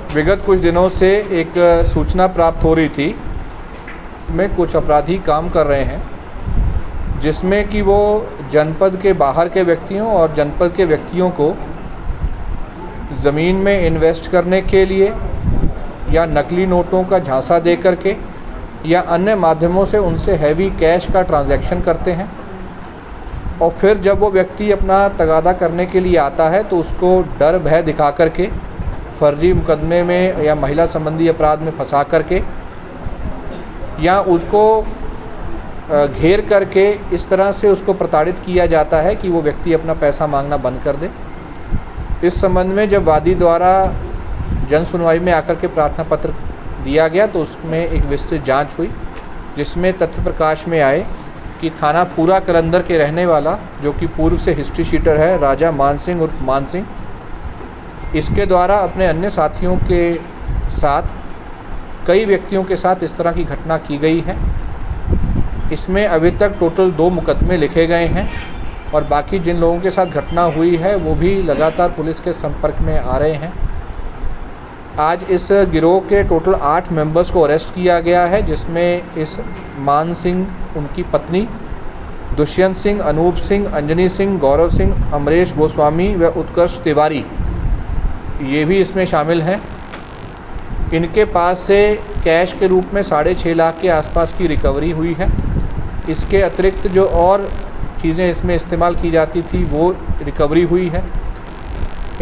विगत कुछ दिनों से एक सूचना प्राप्त हो रही थी में कुछ अपराधी काम कर रहे हैं, जिसमें कि वो जनपद के बाहर के व्यक्तियों और जनपद के व्यक्तियों को ज़मीन में इन्वेस्ट करने के लिए या नकली नोटों का झांसा दे करके या अन्य माध्यमों से उनसे हैवी कैश का ट्रांजैक्शन करते हैं। और फिर जब वो व्यक्ति अपना तगादा करने के लिए आता है तो उसको डर भय दिखा करके फर्जी मुकदमे में या महिला संबंधी अपराध में फंसा करके या उसको घेर करके इस तरह से उसको प्रताड़ित किया जाता है कि वो व्यक्ति अपना पैसा मांगना बंद कर दे। इस संबंध में जब वादी द्वारा जन सुनवाई में आकर के प्रार्थना पत्र दिया गया तो उसमें एक विस्तृत जांच हुई, जिसमें तथ्य प्रकाश में आए कि थाना पूरा कलंदर के रहने वाला, जो कि पूर्व से हिस्ट्री शीटर है, राजा मान सिंह उर्फ मान सिंह, इसके द्वारा अपने अन्य साथियों के साथ कई व्यक्तियों के साथ इस तरह की घटना की गई है। इसमें अभी तक टोटल 2 मुकदमे लिखे गए हैं और बाकी जिन लोगों के साथ घटना हुई है वो भी लगातार पुलिस के संपर्क में आ रहे हैं। आज इस गिरोह के टोटल 8 मेंबर्स को अरेस्ट किया गया है, जिसमें इस मान सिंह, उनकी पत्नी दुष्यंत सिंह, अनूप सिंह, अंजनी सिंह, गौरव सिंह, अमरेश गोस्वामी व उत्कर्ष तिवारी ये भी इसमें शामिल हैं। इनके पास से कैश के रूप में 6.5 लाख के आसपास की रिकवरी हुई है। इसके अतिरिक्त जो और चीज़ें इसमें इस्तेमाल की जाती थी वो रिकवरी हुई है।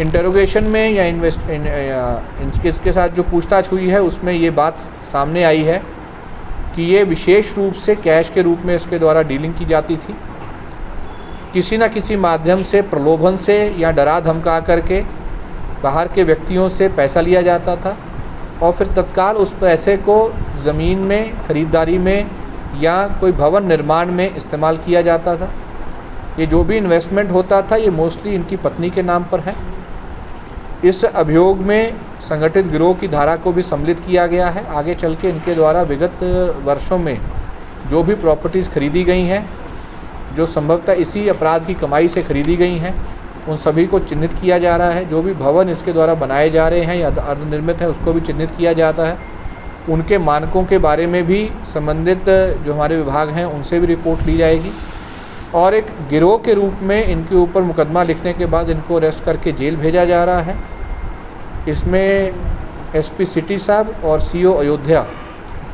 इंटरोगेशन में या इसके साथ जो पूछताछ हुई है उसमें ये बात सामने आई है कि ये विशेष रूप से कैश के रूप में इसके द्वारा डीलिंग की जाती थी। किसी न किसी माध्यम से प्रलोभन से या डरा धमका करके बाहर के व्यक्तियों से पैसा लिया जाता था और फिर तत्काल उस पैसे को ज़मीन में ख़रीदारी में या कोई भवन निर्माण में इस्तेमाल किया जाता था। ये जो भी इन्वेस्टमेंट होता था ये मोस्टली इनकी पत्नी के नाम पर है। इस अभियोग में संगठित गिरोह की धारा को भी सम्मिलित किया गया है। आगे चल के इनके द्वारा विगत वर्षों में जो भी प्रॉपर्टीज़ खरीदी गई हैं, जो संभवतः इसी अपराध की कमाई से खरीदी गई हैं, उन सभी को चिन्हित किया जा रहा है। जो भी भवन इसके द्वारा बनाए जा रहे हैं या अर्धनिर्मित है उसको भी चिन्हित किया जाता है। उनके मानकों के बारे में भी संबंधित जो हमारे विभाग हैं उनसे भी रिपोर्ट ली जाएगी और एक गिरोह के रूप में इनके ऊपर मुकदमा लिखने के बाद इनको अरेस्ट करके जेल भेजा जा रहा है। इसमें एसपी सिटी साहब और सीओ अयोध्या,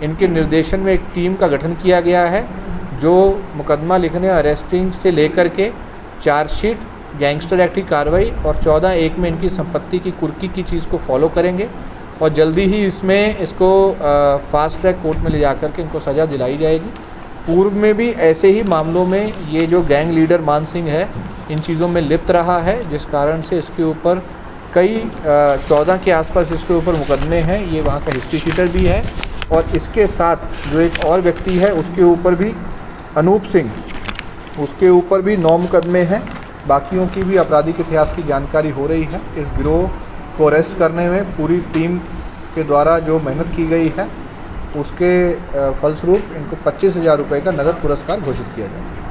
इनके निर्देशन में एक टीम का गठन किया गया है जो मुकदमा लिखने, अरेस्टिंग से लेकर के चार्जशीट, गैंगस्टर एक्ट की कार्रवाई और 14(1) में इनकी संपत्ति की कुर्की की चीज़ को फॉलो करेंगे और जल्दी ही इसको फास्ट ट्रैक कोर्ट में ले जाकर के इनको सज़ा दिलाई जाएगी। पूर्व में भी ऐसे ही मामलों में ये जो गैंग लीडर मान सिंह है इन चीज़ों में लिप्त रहा है, जिस कारण से इसके ऊपर कई 14 के आसपास इसके ऊपर मुकदमे हैं। ये वहाँ का हिस्ट्री शीटर भी है और इसके साथ जो एक और व्यक्ति है उसके ऊपर भी, अनूप सिंह, उसके ऊपर भी 9 मुकदमे हैं। बाकियों की भी आपराधिक इतिहास की जानकारी हो रही है। इस गिरोह को अरेस्ट करने में पूरी टीम के द्वारा जो मेहनत की गई है उसके फलस्वरूप इनको 25,000 रुपये का नगद पुरस्कार घोषित किया जाएगा।